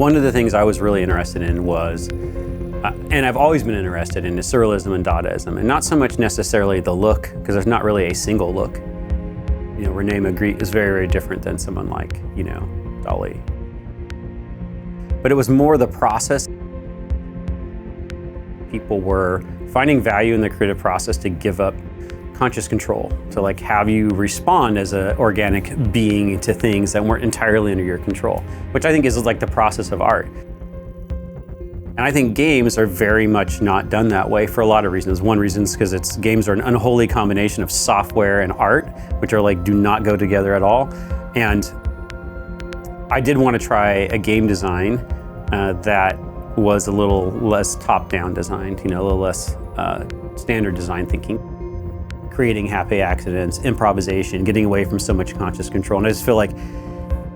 One of the things I was really interested in was, and I've always been interested in, is surrealism and Dadaism, and not so much necessarily the look, because there's not really a single look. You know, Rene Magritte is very, very different than someone like, you know, Dali. But it was more the process. People were finding value in the creative process to give up conscious control, to like have you respond as an organic being to things that weren't entirely under your control, which I think is like the process of art. And I think games are very much not done that way for a lot of reasons. One reason is because games are an unholy combination of software and art, which are like do not go together at all. And I did want to try a game design that was a little less top-down designed, you know, a little less standard design thinking. Creating happy accidents, improvisation, getting away from so much conscious control. And I just feel like,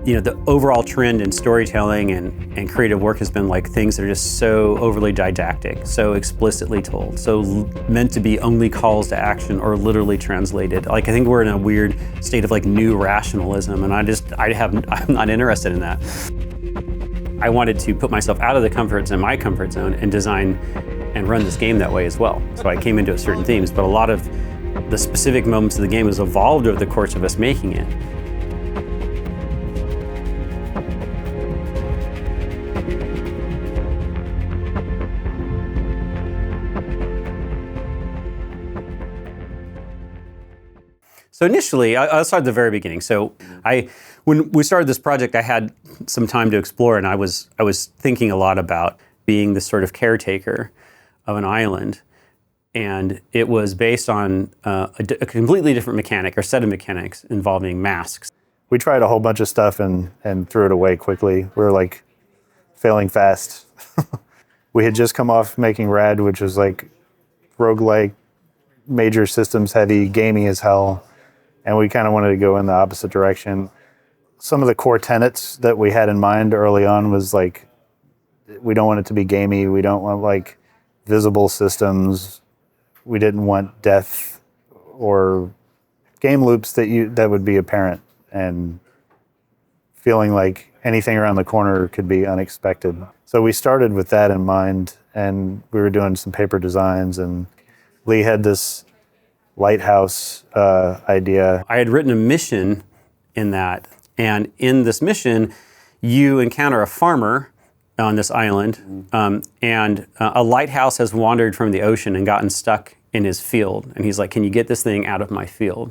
you know, the overall trend in storytelling and creative work has been like things that are just so overly didactic, so explicitly told, so meant to be only calls to action or literally translated. Like I think we're in a weird state of like new rationalism, and I'm not interested in that. I wanted to put myself out of my comfort zone and design and run this game that way as well. So I came into it certain themes, but a lot of the specific moments of the game has evolved over the course of us making it. So initially, I'll start at the very beginning. So when we started this project, I had some time to explore, and I was thinking a lot about being the sort of caretaker of an island. And it was based on a completely different mechanic or set of mechanics involving masks. We tried a whole bunch of stuff and threw it away quickly. We were like failing fast. We had just come off making Rad, which was like roguelike, major systems heavy, gamey as hell. And we kind of wanted to go in the opposite direction. Some of the core tenets that we had in mind early on was like, we don't want it to be gamey. We don't want like visible systems. We didn't want death or game loops that would be apparent and feeling like anything around the corner could be unexpected. So we started with that in mind, and we were doing some paper designs, and Lee had this lighthouse idea. I had written a mission in that, and in this mission, you encounter a farmer on this island, and a lighthouse has wandered from the ocean and gotten stuck in his field. And he's like, can you get this thing out of my field?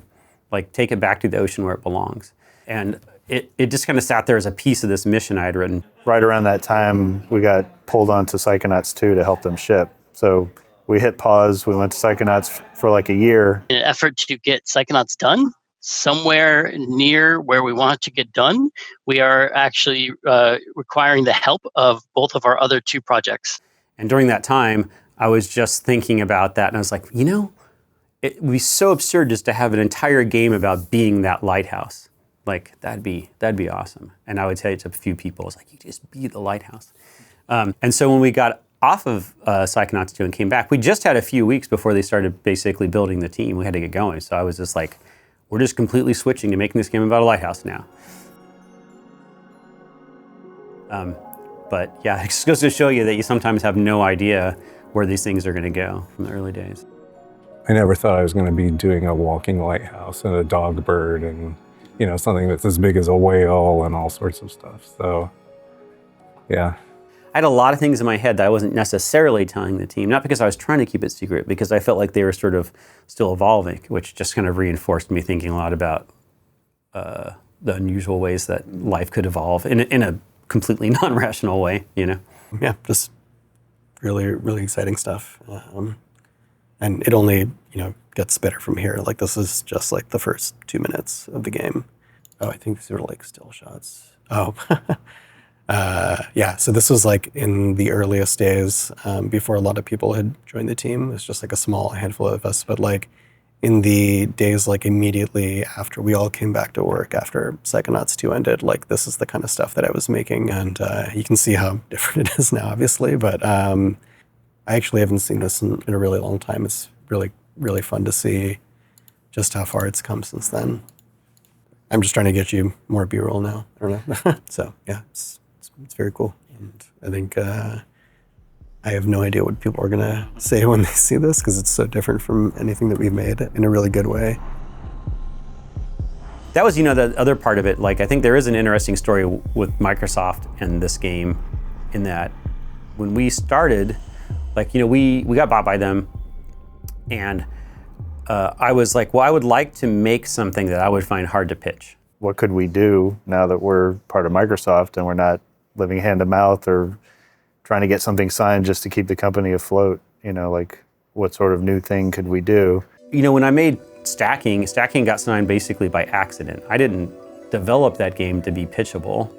Like, take it back to the ocean where it belongs. And it just kind of sat there as a piece of this mission I had written. Right around that time, we got pulled onto Psychonauts 2 to help them ship. So we hit pause, we went to Psychonauts for like a year. In an effort to get Psychonauts done, somewhere near where we want it to get done, we are actually requiring the help of both of our other two projects. And during that time, I was just thinking about that, and I was like, you know, it would be so absurd just to have an entire game about being that lighthouse. Like, that'd be awesome. And I would say it to a few people, it's like, you just be the lighthouse. And so when we got off of Psychonauts 2 and came back, we just had a few weeks before they started basically building the team. We had to get going. So I was just like, we're just completely switching to making this game about a lighthouse now. But yeah, it just goes to show you that you sometimes have no idea where these things are going to go from the early days. I never thought I was going to be doing a walking lighthouse and a dog bird and, you know, something that's as big as a whale and all sorts of stuff. So, yeah. I had a lot of things in my head that I wasn't necessarily telling the team, not because I was trying to keep it secret, because I felt like they were sort of still evolving, which just kind of reinforced me thinking a lot about the unusual ways that life could evolve in a completely non-rational way, you know? Yeah, just really, really exciting stuff. And it only, you know, gets better from here. Like, this is just like the first 2 minutes of the game. Oh, I think these are like still shots. Oh, yeah. So this was like in the earliest days, before a lot of people had joined the team. It was just like a small handful of us, but like in the days like immediately after we all came back to work after Psychonauts 2 ended, like this is the kind of stuff that I was making, and you can see how different it is now, obviously, but I actually haven't seen this in a really long time. It's really, really fun to see just how far it's come since then. I'm just trying to get you more B-roll now. I don't know. So yeah, it's It's very cool. And I think I have no idea what people are going to say when they see this because it's so different from anything that we've made in a really good way. That was, the other part of it. Like, I think there is an interesting story with Microsoft and this game in that when we started, like, we got bought by them, and I was like, well, I would like to make something that I would find hard to pitch. What could we do now that we're part of Microsoft and we're not living hand to mouth or trying to get something signed just to keep the company afloat? Like, what sort of new thing could we do? When I made Stacking got signed basically by accident. I didn't develop that game to be pitchable.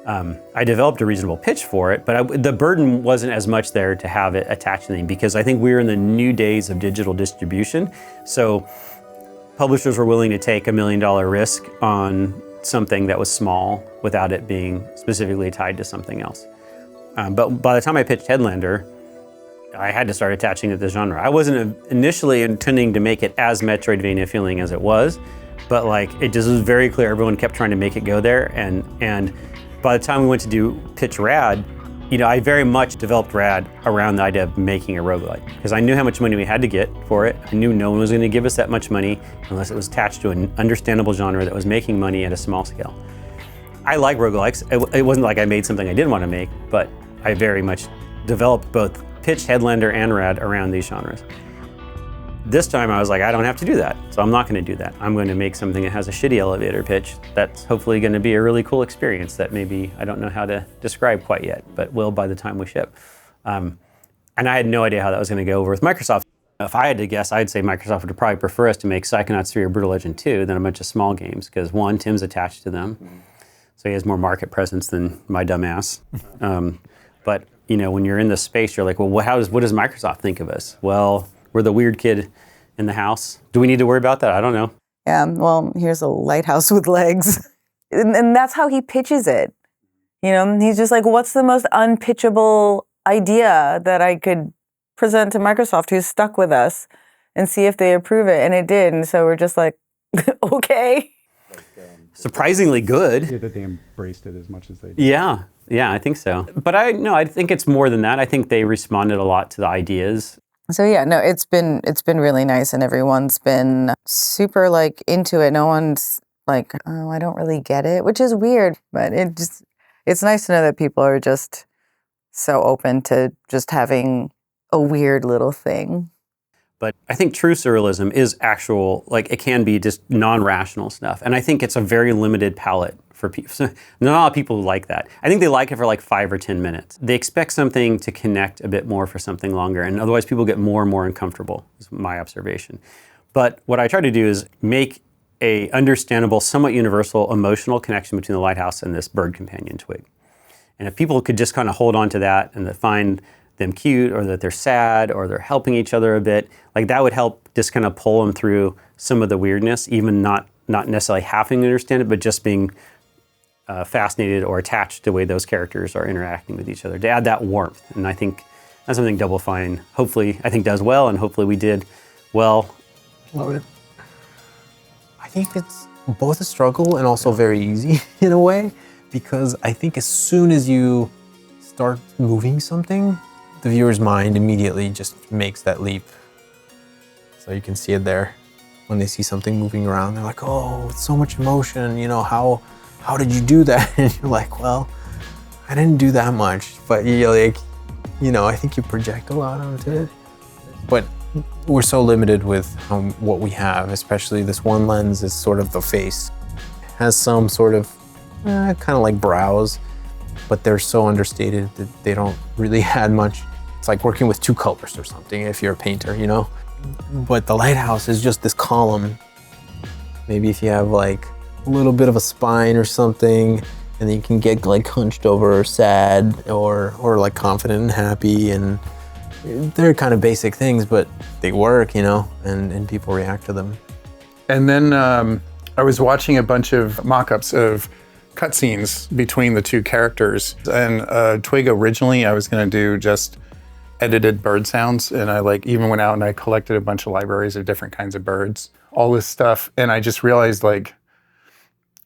I developed a reasonable pitch for it, but the burden wasn't as much there to have it attached to me because I think we were in the new days of digital distribution. So publishers were willing to take $1 million risk on something that was small without it being specifically tied to something else. But by the time I pitched Headlander, I had to start attaching it to the genre. I wasn't initially intending to make it as Metroidvania feeling as it was, but like it just was very clear everyone kept trying to make it go there. And by the time we went to do pitch Rad, I very much developed Rad around the idea of making a roguelike because I knew how much money we had to get for it. I knew no one was going to give us that much money unless it was attached to an understandable genre that was making money at a small scale. I like roguelikes. It wasn't like I made something I didn't want to make, but I very much developed both pitched Headlander and Rad around these genres. This time I was like, I don't have to do that, so I'm not going to do that. I'm going to make something that has a shitty elevator pitch that's hopefully going to be a really cool experience that maybe I don't know how to describe quite yet, but will by the time we ship. And I had no idea how that was going to go over with Microsoft. If I had to guess, I'd say Microsoft would probably prefer us to make Psychonauts 3 or Brutal Legend 2 than a bunch of small games, because one, Tim's attached to them, so he has more market presence than my dumb ass. But when you're in this space, you're like, well, what does Microsoft think of us? Well, we're the weird kid in the house. Do we need to worry about that? I don't know. Yeah, well, here's a lighthouse with legs. And that's how he pitches it. He's just like, what's the most unpitchable idea that I could present to Microsoft who's stuck with us and see if they approve it? And it did. And so we're just like, okay. Surprisingly good. Yeah, that they embraced it as much as they did. Yeah, I think so. But I think it's more than that. I think they responded a lot to the ideas. So yeah, no, it's been really nice, and everyone's been super into it. No one's like, oh, I don't really get it, which is weird, but it's nice to know that people are just so open to just having a weird little thing. But I think true surrealism is actual, it can be just non-rational stuff. And I think it's a very limited palette for people. So not a lot of people like that. I think they like it for 5 or 10 minutes. They expect something to connect a bit more for something longer. And otherwise people get more and more uncomfortable, is my observation. But what I try to do is make a understandable, somewhat universal emotional connection between the lighthouse and this bird companion twig. And if people could just kind of hold on to that and find them cute, or that they're sad, or they're helping each other a bit, that would help just kind of pull them through some of the weirdness, even not necessarily having to understand it, but just being fascinated or attached to the way those characters are interacting with each other, to add that warmth. And I think that's something Double Fine, hopefully, I think does well, and hopefully we did well. Love it. I think it's both a struggle and also very easy in a way, because I think as soon as you start moving something, the viewer's mind immediately just makes that leap. So you can see it there. When they see something moving around, they're like, oh, it's so much emotion, how did you do that? And you're like, well, I didn't do that much. But you're like, I think you project a lot onto it. But we're so limited with what we have, especially this one lens is sort of the face. It has some sort of kind of like brows, but they're so understated that they don't really add much. It's like working with 2 colors or something if you're a painter, But the lighthouse is just this column. Maybe if you have a little bit of a spine or something, and then you can get hunched over or sad or confident and happy, and they're kind of basic things, but they work, and people react to them. And then I was watching a bunch of mock-ups of cutscenes between the 2 characters. And Twig, originally I was going to do just edited bird sounds, and I even went out and I collected a bunch of libraries of different kinds of birds, all this stuff, and I just realized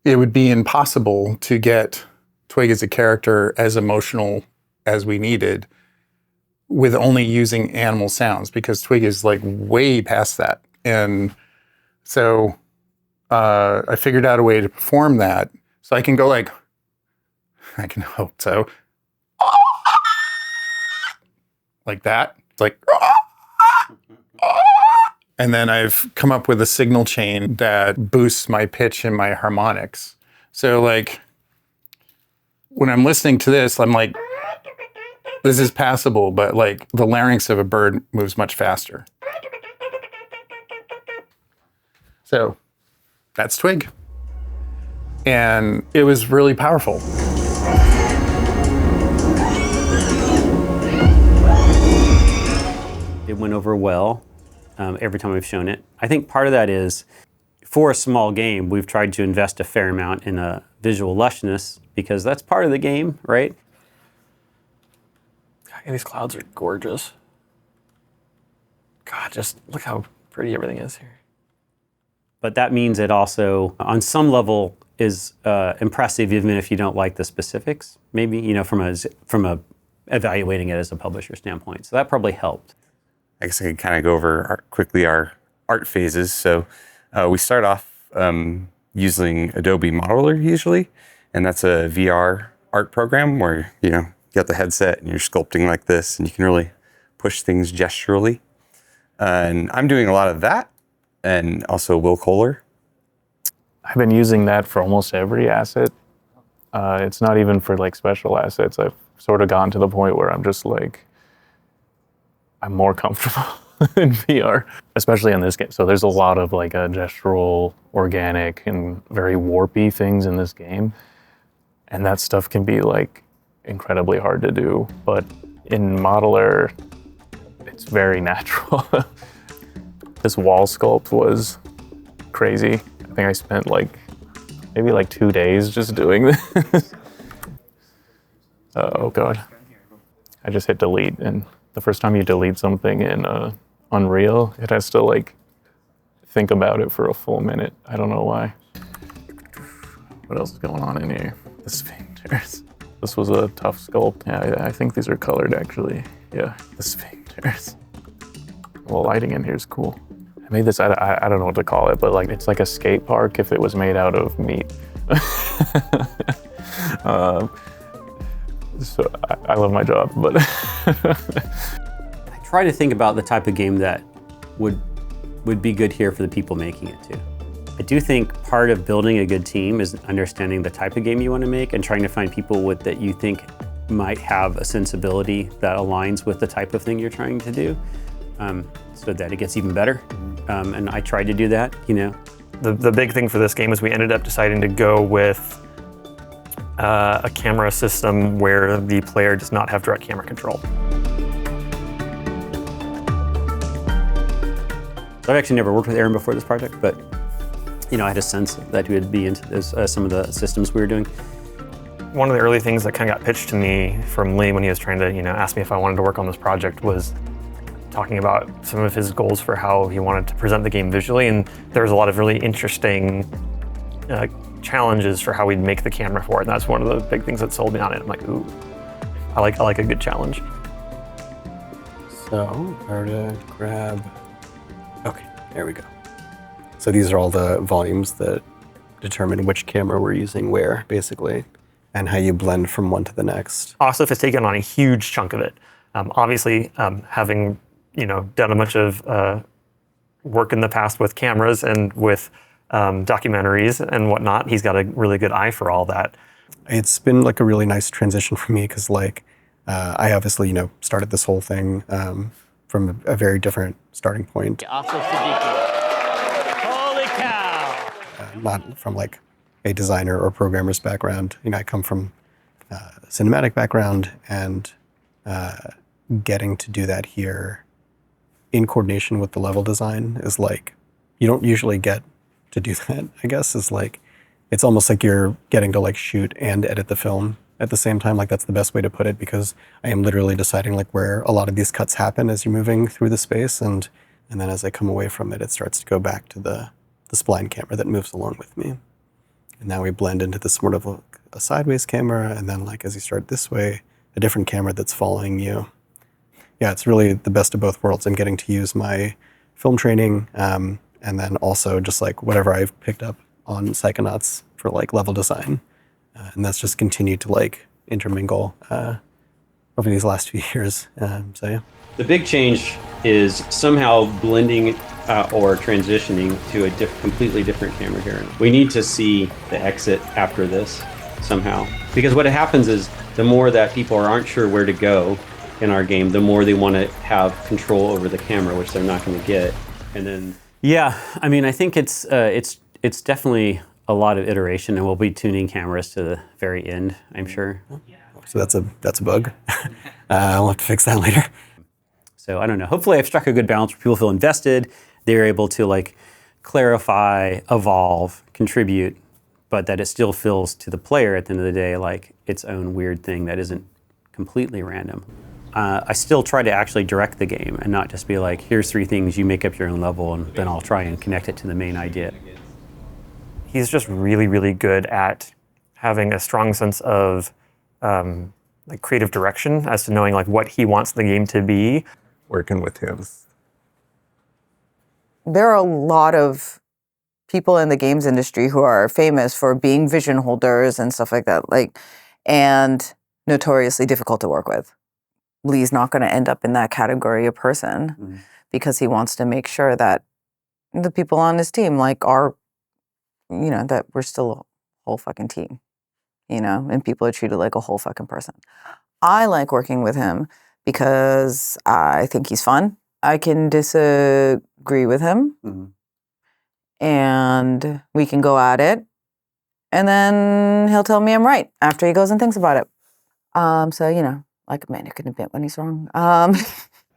it would be impossible to get Twig as a character as emotional as we needed with only using animal sounds, because Twig is like way past that. And so I figured out a way to perform that so I can go like, I can hope so, like that. It's like, and then I've come up with a signal chain that boosts my pitch and my harmonics. So like, when I'm listening to this, I'm like, this is passable, but like the larynx of a bird moves much faster. So that's Twig. And it was really powerful. It went over well every time we've shown it. I think part of that is, for a small game, we've tried to invest a fair amount in a visual lushness, because that's part of the game, right? God, these clouds are gorgeous. God, just look how pretty everything is here. But that means it also, on some level, is impressive, even if you don't like the specifics. Maybe, you know, from a evaluating it as a publisher standpoint. So that probably helped. I guess I could kind of go over quickly our art phases. So we start off using Adobe Modeler usually, and that's a VR art program where you got the headset and you're sculpting like this, and you can really push things gesturally. And I'm doing a lot of that, and also Will Kohler. I've been using that for almost every asset. It's not even for like special assets. I've sort of gotten to the point where I'm just like, I'm more comfortable in VR, especially in this game. So there's a lot of like gestural, organic, and very warpy things in this game. And that stuff can be like incredibly hard to do. But in Modeler, it's very natural. This wall sculpt was crazy. I think I spent like maybe like 2 days just doing this. Oh God. I just hit delete, and the first time you delete something in Unreal, it has to like think about it for a full minute. I don't know why. What else is going on in here? The sphincters. This was a tough sculpt. Yeah, I think these are colored actually. Yeah, the sphincters. Well, lighting in here is cool. I made this, I don't know what to call it, but like it's like a skate park if it was made out of meat. So I love my job, but I try to think about the type of game that would be good here for the people making it too. I do think part of building a good team is understanding the type of game you want to make and trying to find people that you think might have a sensibility that aligns with the type of thing you're trying to do, so that it gets even better. And I tried to do that, The big thing for this game is we ended up deciding to go with a camera system where the player does not have direct camera control. So I've actually never worked with Aaron before this project, but I had a sense that he would be into this, some of the systems we were doing. One of the early things that kind of got pitched to me from Lee when he was trying to ask me if I wanted to work on this project was talking about some of his goals for how he wanted to present the game visually, and there was a lot of really interesting challenges for how we'd make the camera for it, and that's one of the big things that sold me on it. I'm like, ooh, I like a good challenge. So, where to grab? Okay, there we go. So these are all the volumes that determine which camera we're using where, basically, and how you blend from one to the next. Osif has taken on a huge chunk of it. Obviously, having done a bunch of work in the past with cameras and with documentaries and whatnot, he's got a really good eye for all that. It's been like a really nice transition for me because I obviously started this whole thing from a very different starting point. Holy cow! Not from like a designer or programmer's background. I come from a cinematic background, and getting to do that here in coordination with the level design is like, you don't usually get to do that, I guess. Is like, it's almost like you're getting to like shoot and edit the film at the same time. Like, that's the best way to put it, because I am literally deciding like where a lot of these cuts happen as you're moving through the space, and then as I come away from it, it starts to go back to the spline camera that moves along with me. And now we blend into this sort of like a sideways camera, and then like as you start this way, a different camera that's following you. Yeah, it's really the best of both worlds. I'm getting to use my film training, and then also just like whatever I've picked up on Psychonauts for like level design. And that's just continued to like intermingle over these last few years. So yeah. The big change is somehow blending or transitioning to a completely different camera here. We need to see the exit after this somehow. Because what happens is the more that people aren't sure where to go in our game, the more they want to have control over the camera, which they're not going to get. And then, yeah, I mean, I think it's definitely a lot of iteration, and we'll be tuning cameras to the very end, I'm sure. So that's a bug. I'll have to fix that later. So I don't know. Hopefully I've struck a good balance where people feel invested. They're able to like clarify, evolve, contribute, but that it still feels to the player at the end of the day like its own weird thing that isn't completely random. I still try to actually direct the game and not just be like, here's 3 things, you make up your own level, and then I'll try and connect it to the main idea. He's just really, really good at having a strong sense of like creative direction as to knowing like what he wants the game to be. Working with him. There are a lot of people in the games industry who are famous for being vision holders and stuff like that, like, and notoriously difficult to work with. Lee's not going to end up in that category of person because he wants to make sure that the people on his team like are, you know, that we're still a whole fucking team, you know, and people are treated like a whole fucking person. I like working with him because I think he's fun. I can disagree with him and we can go at it, and then he'll tell me I'm right after he goes and thinks about it. So, you know, like a man who can admit when he's wrong. I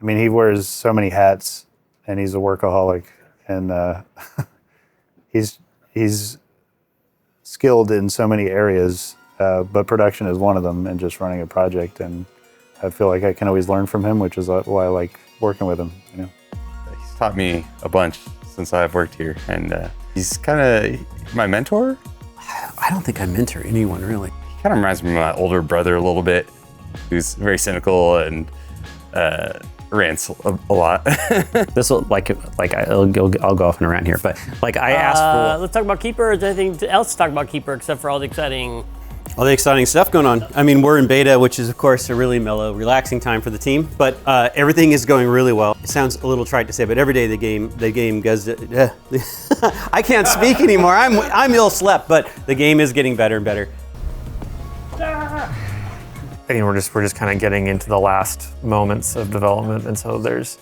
mean, he wears so many hats, and he's a workaholic, and he's skilled in so many areas, but production is one of them, and just running a project. And I feel like I can always learn from him, which is why I like working with him. You know, He's taught me a bunch since I've worked here, and he's kind of my mentor. I don't think I mentor anyone really. He kind of reminds me of my older brother a little bit, who's very cynical and rants a lot. This will I'll go off and around here, but like I asked for. Let's talk about Keeper. Is there anything else to talk about Keeper except for all the exciting stuff going on. I mean, we're in beta, which is of course a really mellow, relaxing time for the team, but everything is going really well. It sounds a little trite to say, but every day the game goes. I can't speak anymore. I'm ill slept, but the game is getting better and better. I mean, we're just kind of getting into the last moments of development, and so there's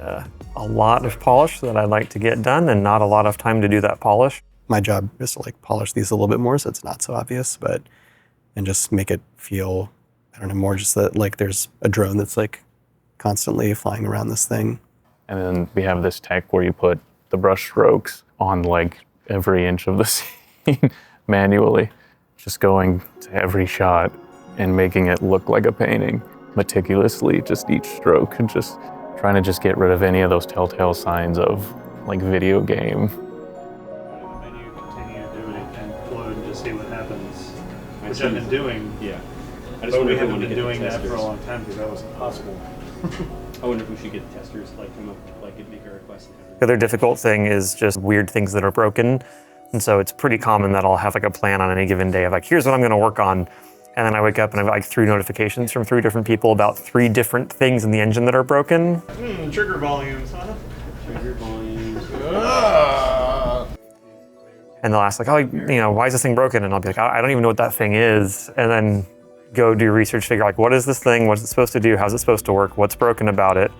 a lot of polish that I'd like to get done, and not a lot of time to do that polish. My job is to like polish these a little bit more so it's not so obvious, and just make it feel, I don't know, more just that like there's a drone that's like constantly flying around this thing. And then we have this tech where you put the brush strokes on like every inch of the scene manually, just going to every shot and making it look like a painting meticulously, just each stroke, and just trying to just get rid of any of those telltale signs of like video game. Continue doing it and float and just see what happens, which I've been doing. Yeah. But we haven't been doing that for a long time because that was impossible. I wonder if we should get testers like come up, like make a request. The other difficult thing is just weird things that are broken. And so it's pretty common that I'll have like a plan on any given day of like, here's what I'm going to work on. And then I wake up and I have like 3 notifications from 3 different people about 3 different things in the engine that are broken. Trigger volumes, huh? Trigger volumes. And they'll ask like, oh, you know, why is this thing broken? And I'll be like, I don't even know what that thing is. And then go do research, figure out like, what is this thing? What's it supposed to do? How's it supposed to work? What's broken about it?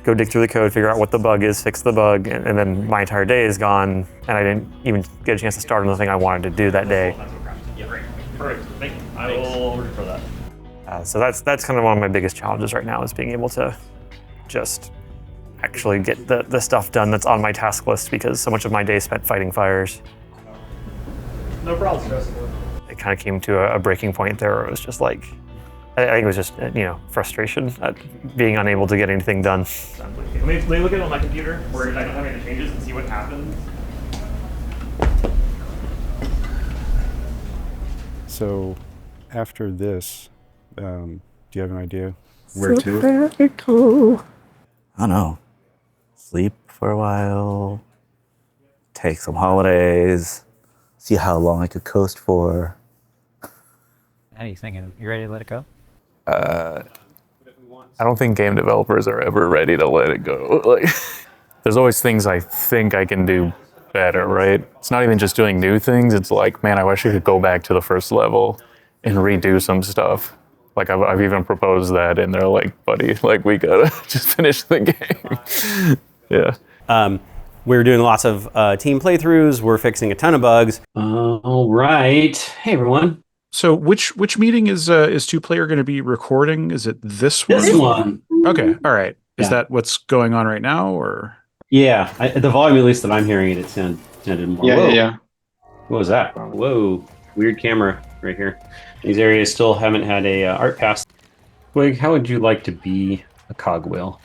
Go dig through the code, figure out what the bug is, fix the bug, and then my entire day is gone, and I didn't even get a chance to start on the thing I wanted to do that day. Yeah, great. Perfect. Thank you. I will order for that. So that's kind of one of my biggest challenges right now, is being able to just actually get the stuff done that's on my task list, because so much of my day is spent fighting fires. No problem. It kind of came to a breaking point there where it was just like, I think it was just, you know, frustration at being unable to get anything done. Let me look at it on my computer where I don't have any changes and see what happens. So after this, do you have an idea where to? I don't know. Sleep for a while, take some holidays, see how long I could coast for. How are you thinking? You ready to let it go? I don't think game developers are ever ready to let it go. Like, there's always things I think I can do better, right? It's not even just doing new things. It's like, man, I wish I could go back to the first level and redo some stuff. Like I've even proposed that, and they're like, buddy, like we gotta just finish the game. Yeah. We're doing lots of team playthroughs. We're fixing a ton of bugs. All right. Hey, everyone. So which meeting is 2Player going to be recording? Is it this one? This one. Okay. All right. Is Yeah. that what's going on right now, or? Yeah, the volume, at least that I'm hearing it sounded more. Yeah, Whoa. yeah. What was that? Whoa. Weird camera right here. These areas still haven't had a art pass. Wig, how would you like to be a cogwheel?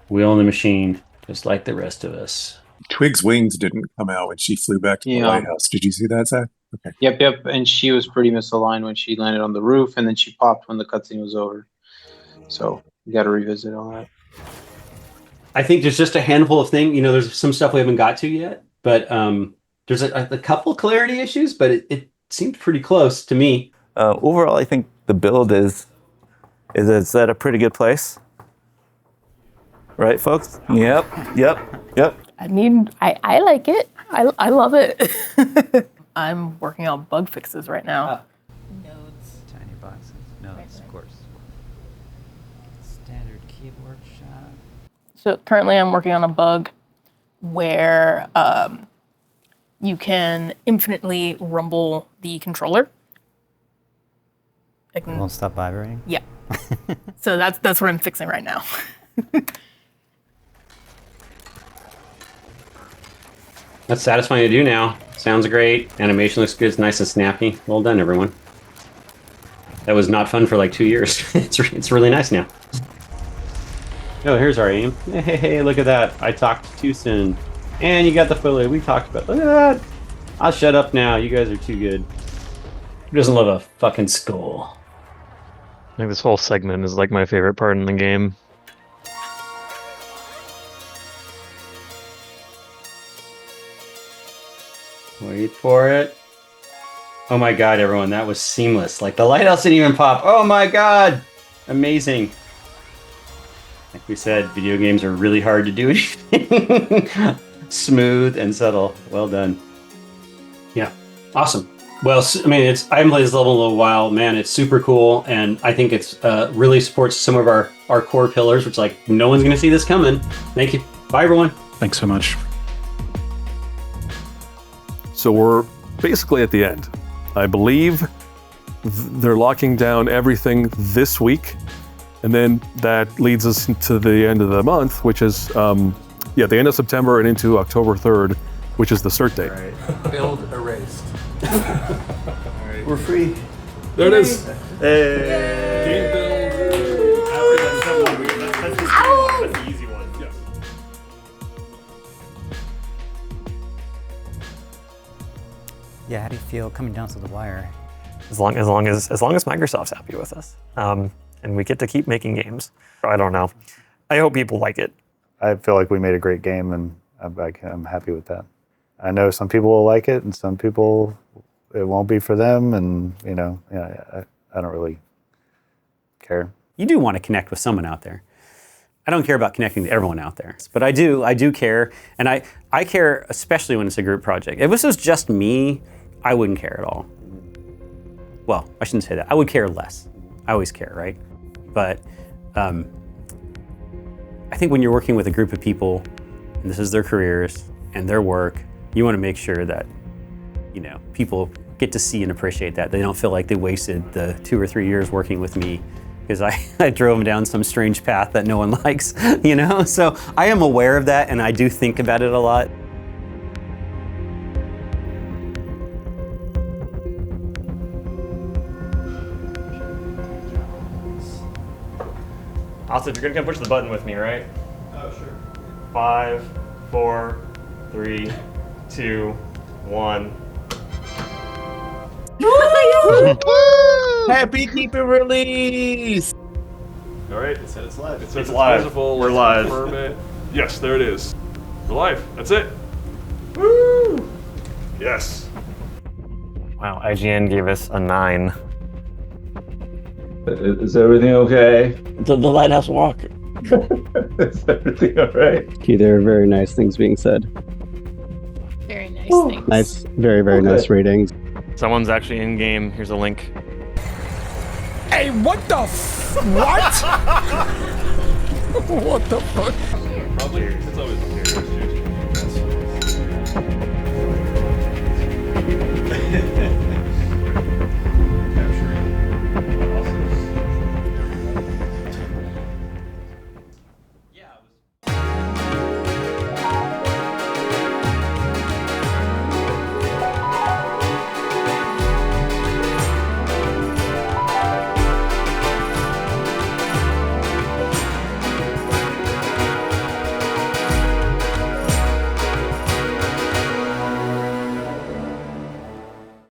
Wheel in the machine, just like the rest of us. Twig's wings didn't come out when she flew back to the lighthouse. Did you see that, Zach? Okay. Yep. And she was pretty misaligned when she landed on the roof, and then she popped when the cutscene was over. So we got to revisit all that. I think there's just a handful of things. There's some stuff we haven't got to yet, but there's a couple clarity issues, but it seemed pretty close to me. Overall, I think the build is it's at a pretty good place. Right, folks? Yep. I like it. I love it. I'm working on bug fixes right now. Nodes. Tiny boxes. Nodes, of course. Standard keyboard shot. So currently I'm working on a bug where you can infinitely rumble the controller. It won't stop vibrating? Yeah. So that's what I'm fixing right now. That's satisfying to do now. Sounds great. Animation looks good. It's nice and snappy. Well done, everyone. That was not fun for like 2 years. It's really nice now. Oh, here's our aim. Hey, look at that. I talked too soon. And you got the fillet we talked about. Look at that. I'll shut up now. You guys are too good. Who doesn't love a fucking skull? I think this whole segment is like my favorite part in the game. Wait for it. Oh my god, everyone, that was seamless. Like the lighthouse didn't even pop. Oh my god! Amazing. Like we said, video games are really hard to do anything. Smooth and subtle. Well done. Yeah, awesome. Well, I mean, I haven't played this level in a little while. Man, it's super cool, and I think it's really supports some of our core pillars, which like no one's going to see this coming. Thank you. Bye, everyone. Thanks so much. So we're basically at the end. I believe they're locking down everything this week, and then that leads us to the end of the month, which is the end of September and into October 3rd, which is the cert date. Right. Build erased. Right. We're free. There it is. Hey. Game build. That's the easy one. Yeah. Yeah, how do you feel coming down to the wire? As long as Microsoft's happy with us, and we get to keep making games. I don't know. I hope people like it. I feel like we made a great game, and I'm happy with that. I know some people will like it, and some people it won't be for them, and I don't really care. You do want to connect with someone out there. I don't care about connecting to everyone out there, but I do care, and I care especially when it's a group project. If this was just me, I wouldn't care at all. Well, I shouldn't say that. I would care less. I always care, right? But I think when you're working with a group of people, and this is their careers and their work, you want to make sure that people get to see and appreciate that. They don't feel like they wasted the 2 or 3 years working with me because I drove them down some strange path that no one likes, So I am aware of that, and I do think about it a lot. Austin, you're gonna come push the button with me, right? Oh, sure. 5, 4, 3, 2, 1. Happy keeper release! All right. It said it's live. It says It's live. visible. We're Let's live. confirm it. Yes, there it is. We're live. That's it. Woo! Yes. Wow, IGN gave us a 9. Is everything okay? The lighthouse walk. Is everything all right? Okay, there are very nice things being said. Very nice things. Nice, very, very nice ratings. Someone's actually in game. Here's a link. Hey, what the what? What the fuck? Probably. It's always here.